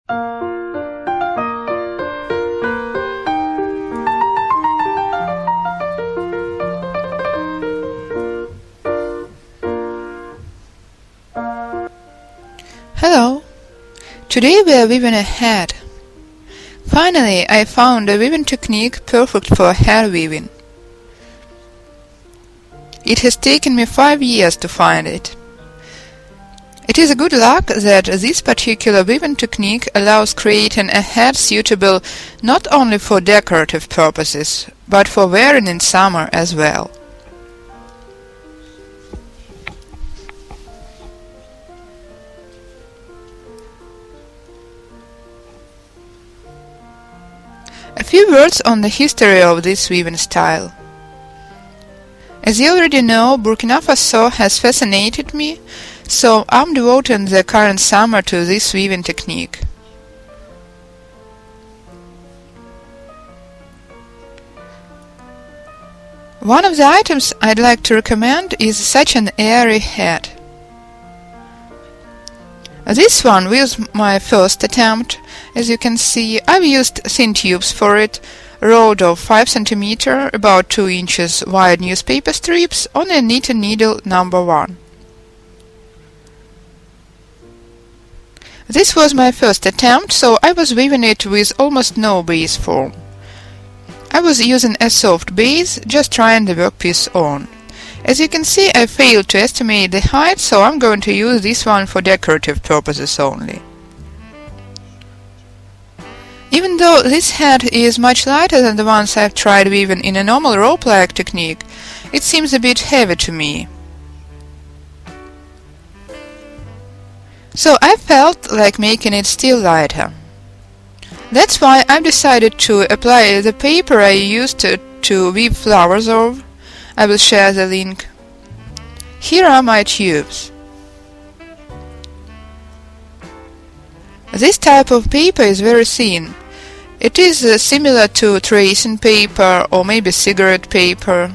Hello! Today we are weaving a hat. Finally, I found a weaving technique perfect for hair weaving. It has taken me 5 years to find it. It is a good luck that this particular weaving technique allows creating a hat suitable not only for decorative purposes, but for wearing in summer as well. A few words on the history of this weaving style. As you already know, Burkina-faso has fascinated me, so I'm devoting the current summer to this weaving technique. One of the items I'd like to recommend is such an airy hat. This one was my first attempt. As you can see, I've used thin tubes for it, rolled of 5 cm, about 2 inches wide newspaper strips on a knitting needle number 1. This was my first attempt, so I was weaving it with almost no base form. I was using a soft base, just trying the workpiece on. As you can see, I failed to estimate the height, so I'm going to use this one for decorative purposes only. Even though this hat is much lighter than the ones I've tried weaving in a normal rope-like technique, it seems a bit heavy to me. So I felt like making it still lighter. That's why I've decided to apply the paper I used to weave flowers over. I will share the link. Here are my tubes. This type of paper is very thin. It is similar to tracing paper or maybe cigarette paper.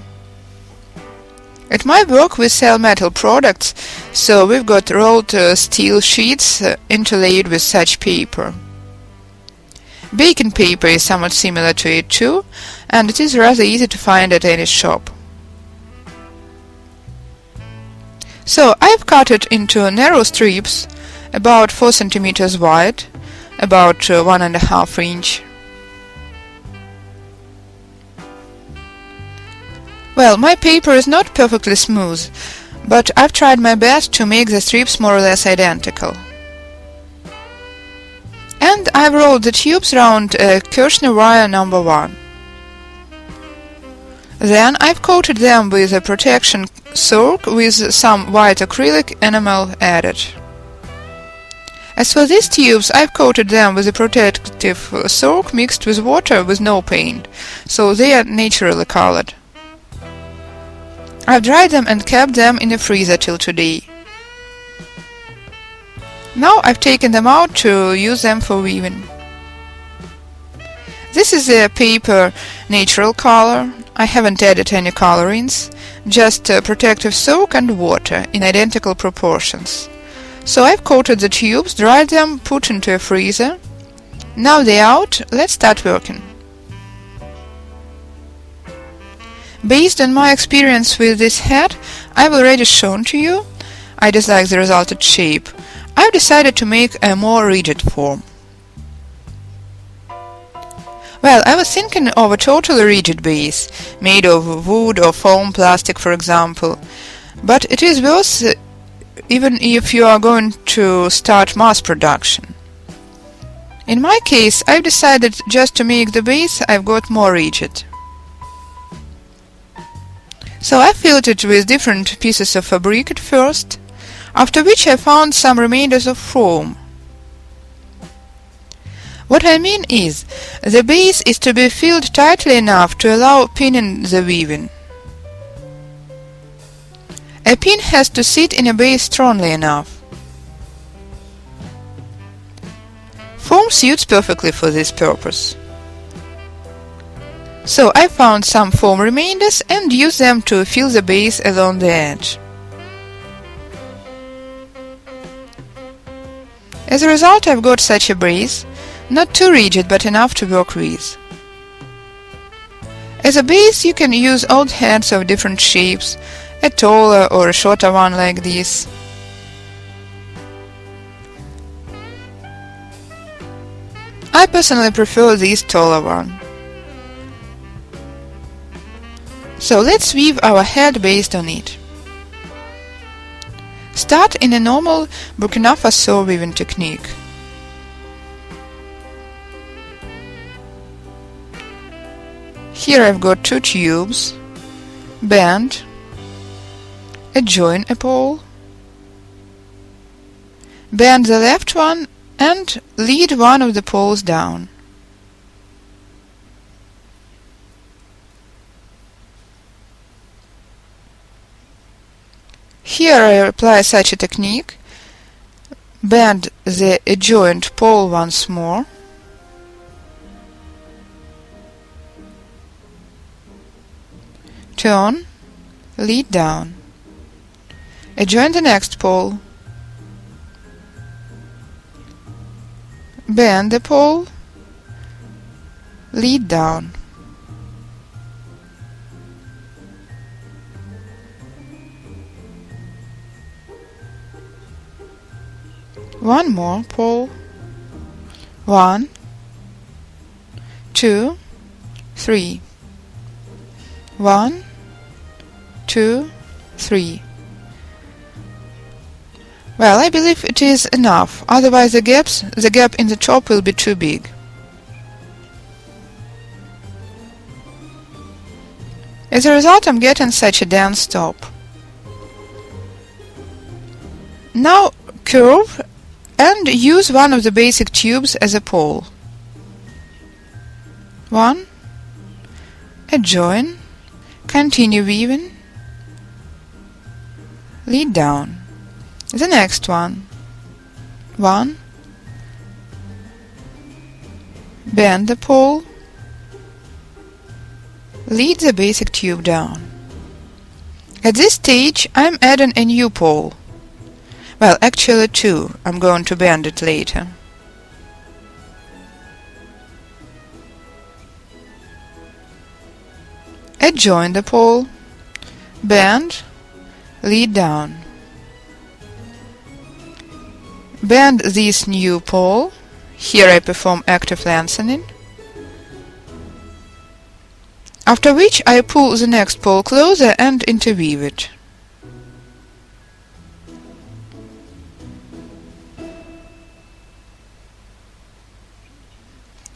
At my work we sell metal products, so we've got rolled steel sheets interlaid with such paper. Baking paper is somewhat similar to it too, and it is rather easy to find at any shop. So I've cut it into narrow strips, about 4 cm wide, about 1.5 inch. Well, my paper is not perfectly smooth, but I've tried my best to make the strips more or less identical. And I've rolled the tubes round Kirschner wire number 1. Then I've coated them with a protection soak with some white acrylic enamel added. As for these tubes, I've coated them with a protective soak mixed with water with no paint, so they are naturally colored. I've dried them and kept them in the freezer till today. Now I've taken them out to use them for weaving. This is a paper natural color. I haven't added any colorings, just protective soak and water in identical proportions. So I've coated the tubes, dried them, put into a freezer. Now they're out, let's start working. Based on my experience with this hat, I've already shown to you, I dislike the resulted shape. I've decided to make a more rigid form. Well, I was thinking of a totally rigid base, made of wood or foam plastic, for example. But it is worse even if you are going to start mass production. In my case, I've decided just to make the base I've got more rigid. So I filled it with different pieces of fabric at first, after which I found some remainders of foam. What I mean is, the base is to be filled tightly enough to allow pinning the weaving. A pin has to sit in a base strongly enough. Foam suits perfectly for this purpose. So I found some foam remainders and used them to fill the base along the edge. As a result, I've got such a base, not too rigid but enough to work with. As a base, you can use odd heads of different shapes, a taller or a shorter one like this. I personally prefer this taller one. So let's weave our head based on it. Start in a normal Burkina-faso weaving technique. Here I've got 2 tubes, bend, adjoin a pole, bend the left one and lead one of the poles down. Here I apply such a technique, bend the adjoined pole once more, turn, lead down, adjoin the next pole, bend the pole, lead down. One more pole. 1, 2, 3. 1, 2, 3. Well, I believe it is enough, otherwise the gap in the top will be too big. As a result, I'm getting such a dense top. Now curve and use one of the basic tubes as a pole. 1, adjoin, continue weaving, lead down. The next one. 1, bend the pole, lead the basic tube down. At this stage I'm adding a new pole. Well, actually 2. I'm going to bend it later. Adjoin the pole, bend, lead down. Bend this new pole. Here I perform active lengthening. After which I pull the next pole closer and interweave it.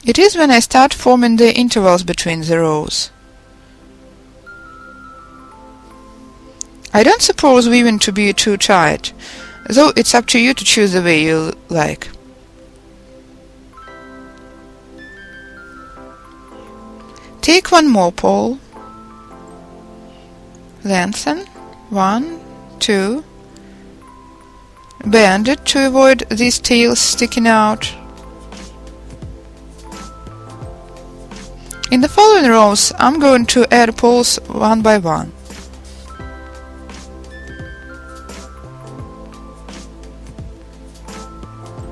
It is when I start forming the intervals between the rows. I don't suppose weaving to be too tight, though it's up to you to choose the way you like. Take one more pole, lengthen, 1, 2, bend it to avoid these tails sticking out. In the following rows, I'm going to add poles one by one.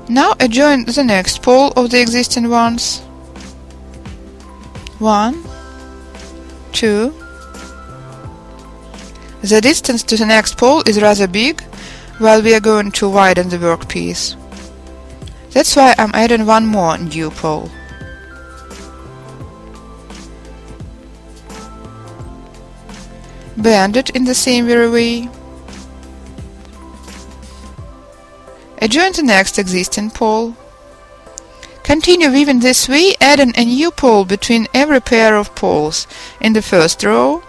Now adjoin the next pole of the existing ones. 1, 2. The distance to the next pole is rather big, while we are going to widen the workpiece. That's why I'm adding one more new pole. Bend it in the same very way. Adjoin the next existing pole. Continue weaving this way, adding a new pole between every pair of poles in the first row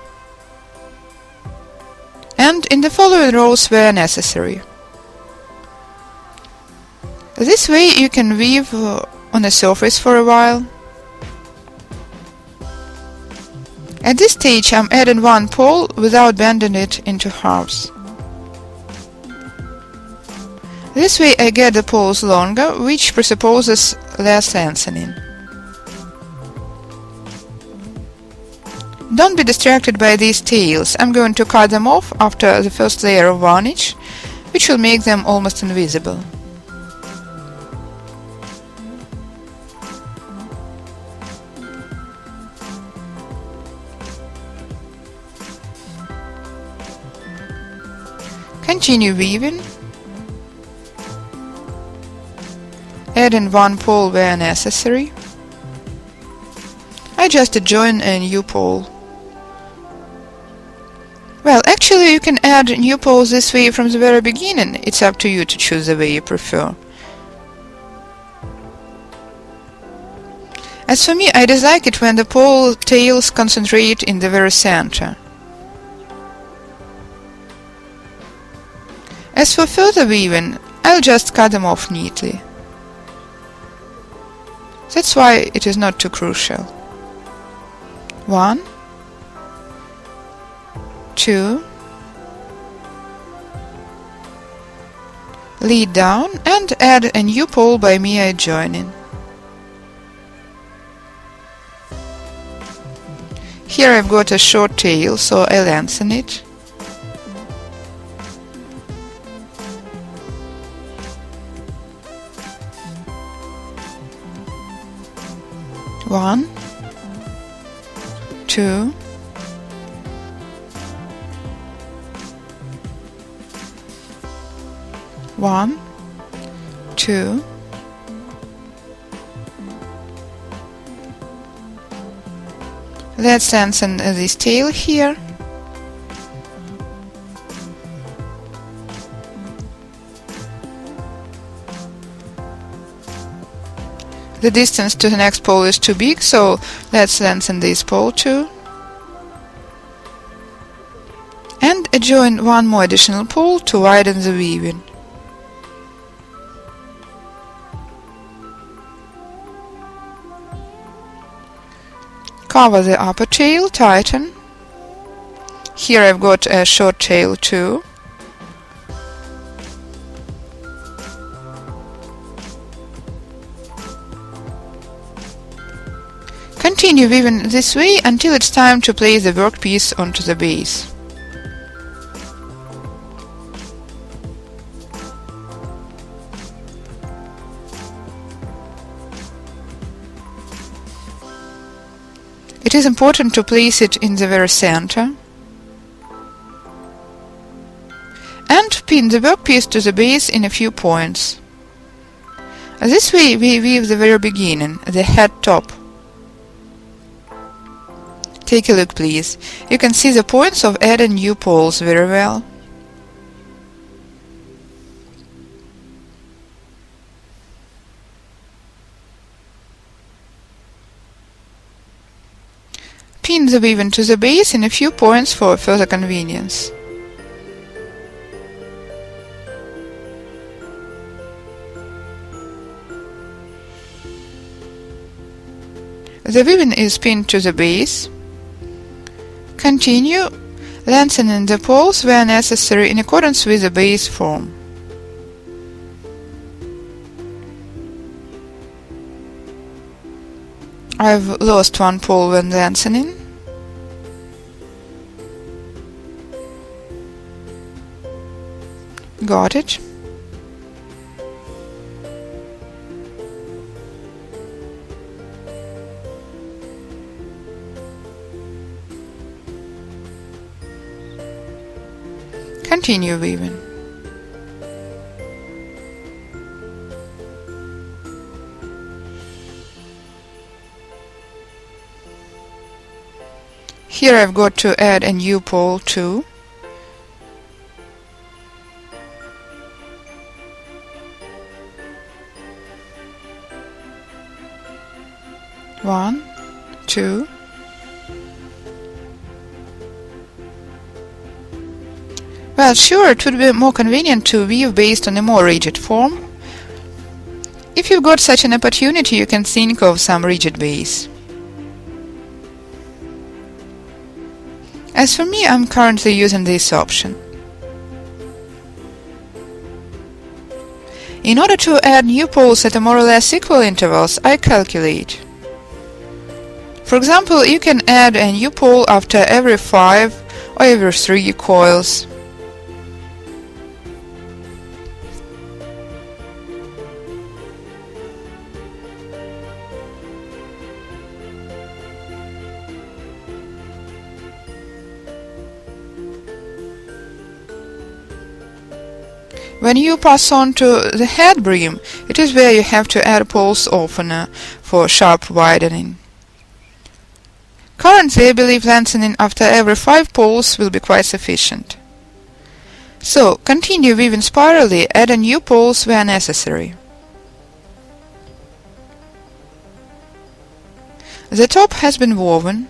and in the following rows where necessary. This way you can weave on a surface for a while. At this stage I'm adding one pole without bending it into halves. This way I get the poles longer, which presupposes less lengthening. Don't be distracted by these tails. I'm going to cut them off after the first layer of varnish, which will make them almost invisible. Continue weaving. Add in one pole where necessary. I just join a new pole. Well, actually you can add new poles this way from the very beginning. It's up to you to choose the way you prefer. As for me, I dislike it when the pole tails concentrate in the very center. As for further weaving, I'll just cut them off neatly. That's why it is not too crucial. 1, 2, lead down and add a new pole by me joining. Here I've got a short tail, so I lengthen it. One, 2, one, 2, let's lengthen this tail here. The distance to the next pole is too big, so let's lengthen this pole too. And join one more additional pole to widen the weaving. Cover the upper tail, tighten. Here I've got a short tail too. Continue weaving this way until it's time to place the workpiece onto the base. It is important to place it in the very center and pin the workpiece to the base in a few points. This way we weave the very beginning, the head top. Take a look, please. You can see the points of adding new poles very well. Pin the weaving to the base in a few points for further convenience. The weaving is pinned to the base. Continue lengthening the poles where necessary in accordance with the base form. I've lost one pole when lengthening. Got it. Continue weaving. Here I've got to add a new pole too. One, 2. Well, sure, it would be more convenient to weave based on a more rigid form. If you've got such an opportunity, you can think of some rigid base. As for me, I'm currently using this option. In order to add new poles at a more or less equal intervals, I calculate. For example, you can add a new pole after every 5 or every 3 coils. When you pass on to the head brim, it is where you have to add poles oftener for sharp widening. Currently, I believe lengthening after every 5 poles will be quite sufficient. So, continue weaving spirally, adding new poles where necessary. The top has been woven.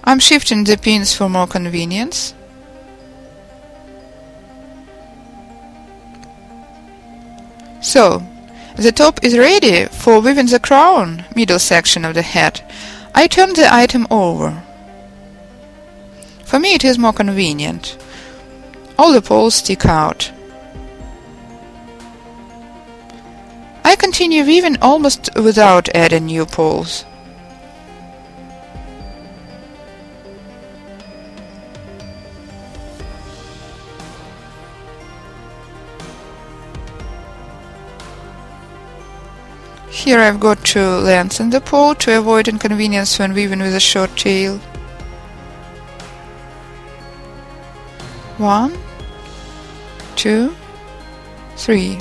I'm shifting the pins for more convenience. So, the top is ready for weaving the crown, middle section of the head. I turn the item over. For me it is more convenient. All the poles stick out. I continue weaving almost without adding new poles. Here I've got to lengthen the pole to avoid inconvenience when weaving with a short tail. 1, 2, 3.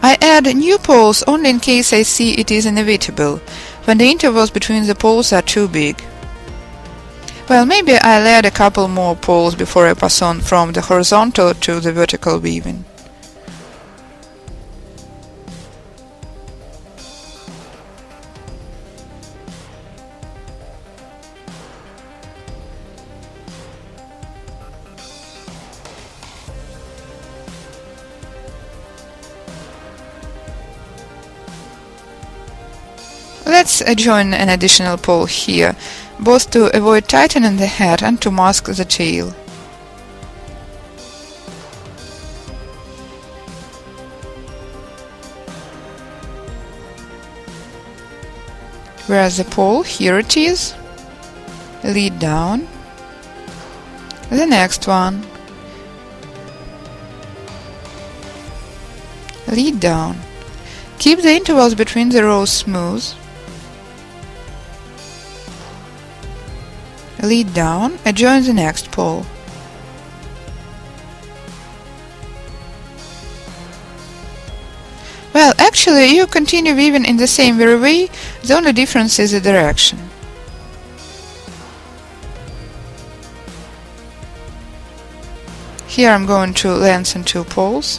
I add new poles only in case I see it is inevitable, when the intervals between the poles are too big. Well, maybe I'll add a couple more poles before I pass on from the horizontal to the vertical weaving. Let's join an additional pole here, both to avoid tightening the head and to mask the tail. Where's the pole? Here it is. Lead down. The next one. Lead down. Keep the intervals between the rows smooth. Lead down and join the next pole. Well, actually you continue weaving in the same very way, the only difference is the direction. Here I'm going to lengthen 2 poles.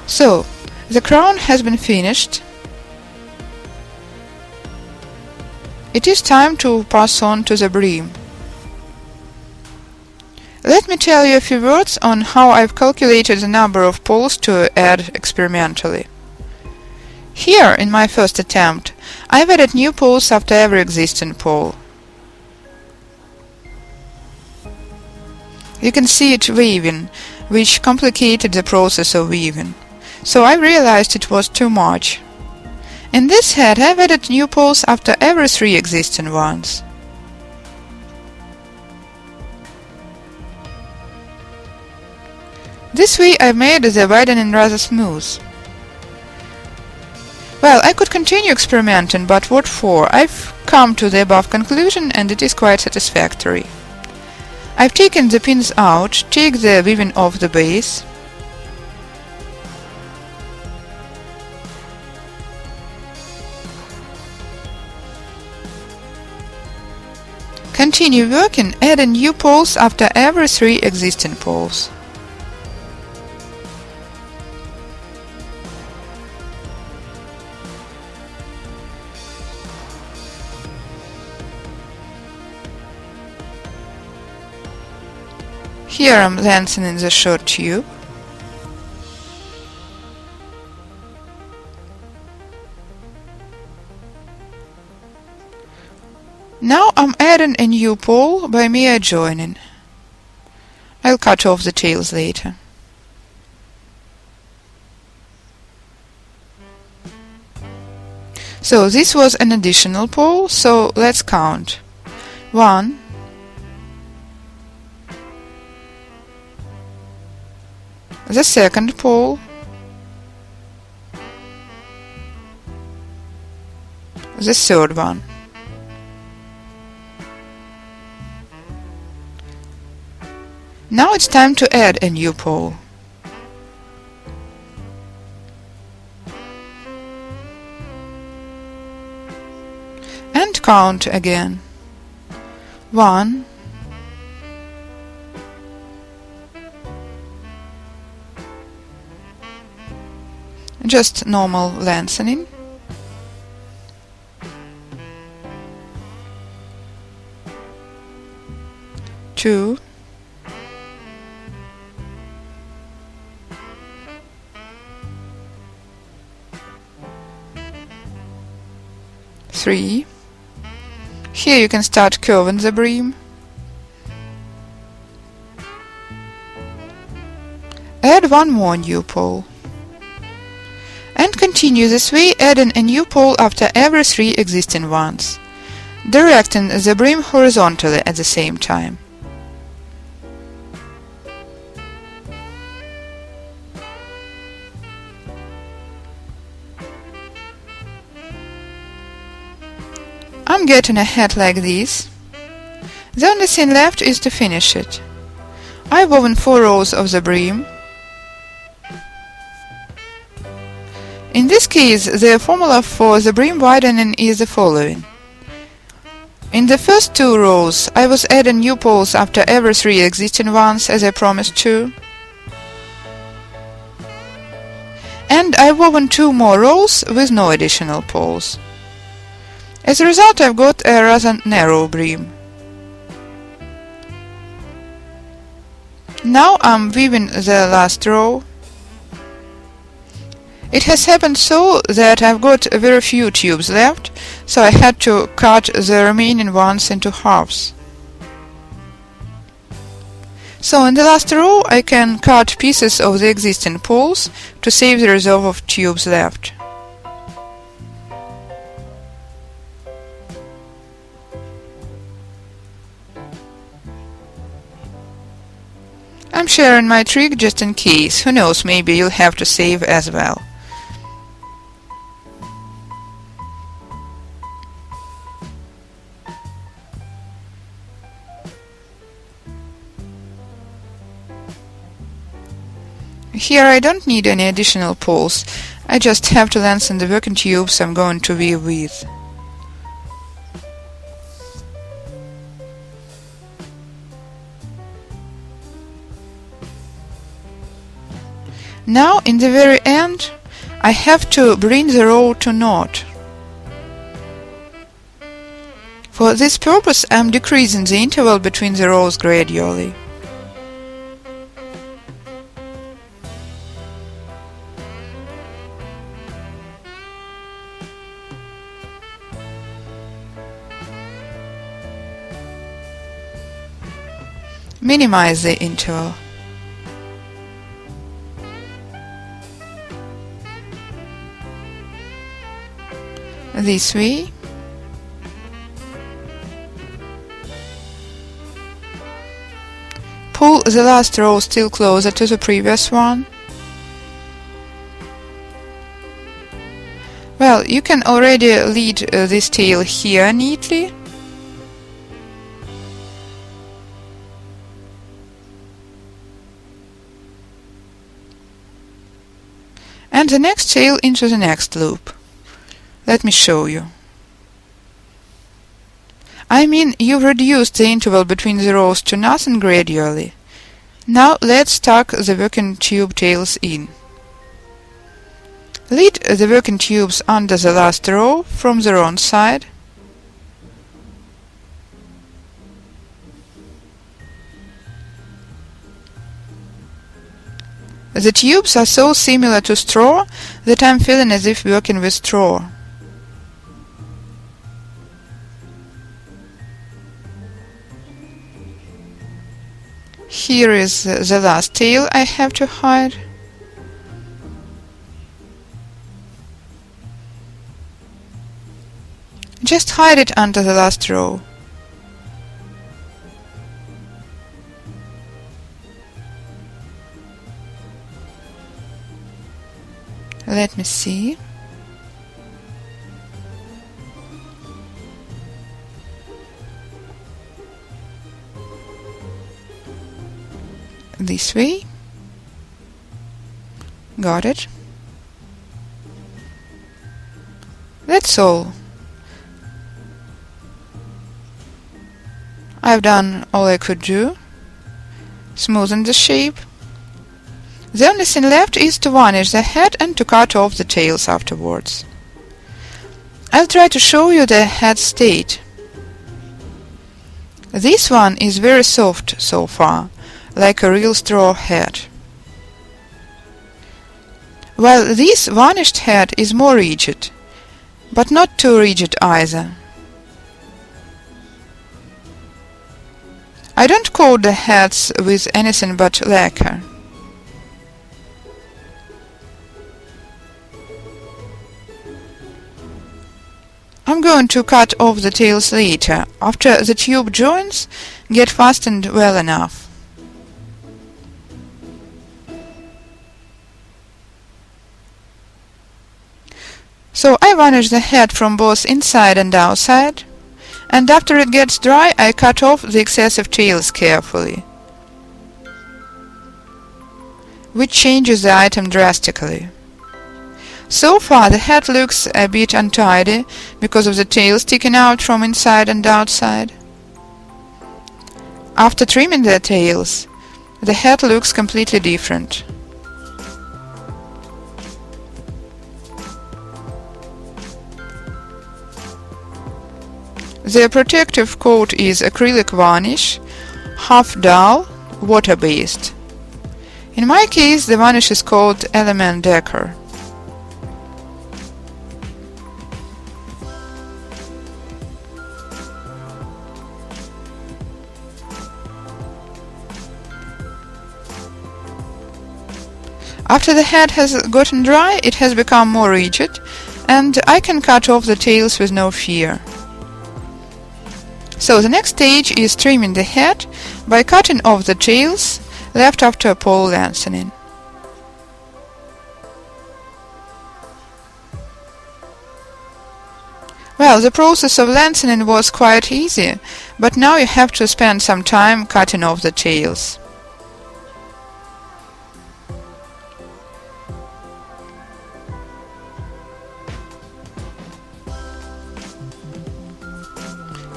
So, the crown has been finished. It is time to pass on to the brim. Let me tell you a few words on how I've calculated the number of poles to add experimentally. Here, in my first attempt, I've added new poles after every existing pole. You can see it waving, which complicated the process of weaving. So I realized it was too much. In this head I've added new poles after every 3 existing ones. This way I've made the widening rather smooth. Well, I could continue experimenting, but what for? I've come to the above conclusion and it is quite satisfactory. I've taken the pins out, take the weaving off the base. Continue working, adding new poles after every 3 existing poles. Here I'm lengthening the short tube. Now I'm adding a new pole by mere joining. I'll cut off the tails later. So this was an additional pole, so let's count. 1, the second pole, the third one, Now it's time to add a new pole. And count again. 1, 2, just normal lengthening. 2, 3. Here you can start curving the brim. Add one more new pole. And continue this way, adding a new pole after every 3 existing ones, directing the brim horizontally at the same time. I'm getting a hat like this. The only thing left is to finish it. I've woven 4 rows of the brim. In this case, the formula for the brim widening is the following. In the first 2 rows, I was adding new poles after every 3 existing ones, as I promised to. And I've woven 2 more rows with no additional poles. As a result, I've got a rather narrow brim. Now I'm weaving the last row. It has happened so that I've got very few tubes left, so I had to cut the remaining ones into halves. So in the last row I can cut pieces of the existing poles to save the reserve of tubes left. I'm sharing my trick just in case. Who knows, maybe you'll have to save as well. Here I don't need any additional poles. I just have to lengthen the working tubes I'm going to weave with. Now, in the very end, I have to bring the row to knot. For this purpose, I'm decreasing the interval between the rows gradually. Minimize the interval. This way. Pull the last row still closer to the previous one. Well, you can already lead this tail here neatly. And the next tail into the next loop. Let me show you. I mean, you've reduced the interval between the rows to nothing gradually. Now let's tuck the working tube tails in. Lead the working tubes under the last row from the wrong side. The tubes are so similar to straw that I'm feeling as if working with straw. Here is the last tail I have to hide. Just hide it under the last row. Let me see. this way. Got it. That's all. I've done all I could do. Smoothen the shape. The only thing left is to varnish the head and to cut off the tails afterwards. I'll try to show you the head state. This one is very soft so far, like a real straw head. While this varnished head is more rigid, but not too rigid either. I don't coat the heads with anything but lacquer. I'm going to cut off the tails later, after the tube joints get fastened well enough. So I varnish the head from both inside and outside, and after it gets dry I cut off the excessive tails carefully, which changes the item drastically. So far the head looks a bit untidy because of the tail sticking out from inside and outside. After trimming the tails, the head looks completely different. The protective coat is acrylic varnish, half dull, water-based. In my case the varnish is called Element Decor. After the head has gotten dry, it has become more rigid, and I can cut off the tails with no fear. So the next stage is trimming the head by cutting off the tails left after pole lengthening. Well, the process of lengthening was quite easy, but now you have to spend some time cutting off the tails.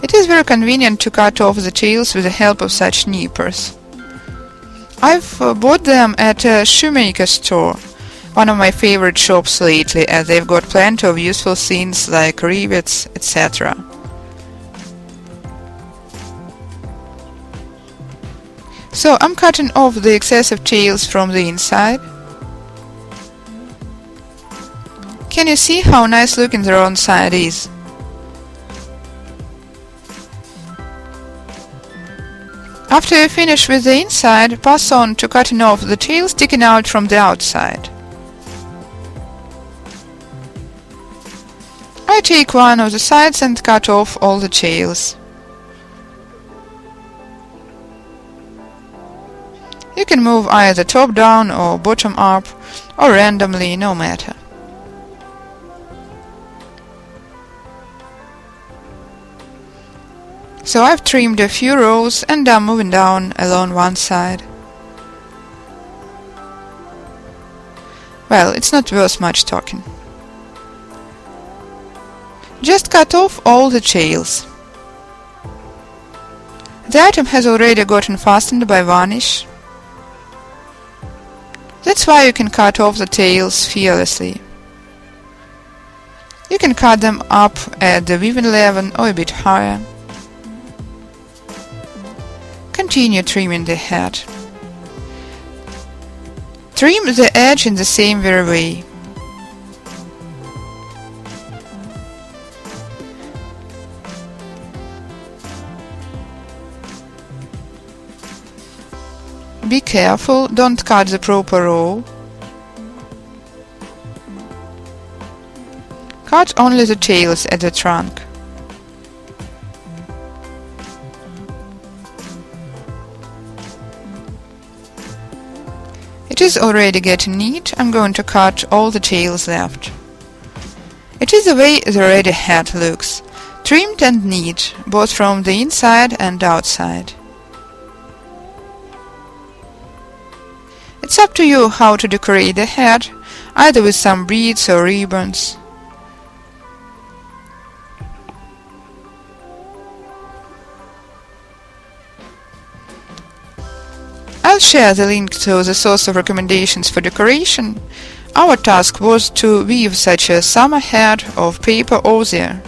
It is very convenient to cut off the tails with the help of such nippers. I've bought them at a shoemaker store, one of my favorite shops lately, as they've got plenty of useful things like rivets, etc. So I'm cutting off the excessive tails from the inside. Can you see how nice looking the wrong side is? After you finish with the inside, pass on to cutting off the tail sticking out from the outside. I take one of the sides and cut off all the tails. You can move either top down or bottom up, or randomly, no matter. So I've trimmed a few rows and I'm moving down along one side. Well, it's not worth much talking. Just cut off all the tails. The item has already gotten fastened by varnish. That's why you can cut off the tails fearlessly. You can cut them up at the weaving level or a bit higher. Continue trimming the head. Trim the edge in the same very way. Be careful, don't cut the proper row. Cut only the tails at the trunk. It is already getting neat. I'm going to cut all the tails left. It is the way the ready head looks, trimmed and neat, both from the inside and outside. It's up to you how to decorate the head, either with some beads or ribbons. I'll share the link to the source of recommendations for decoration. Our task was to weave such a summer head of paper osier.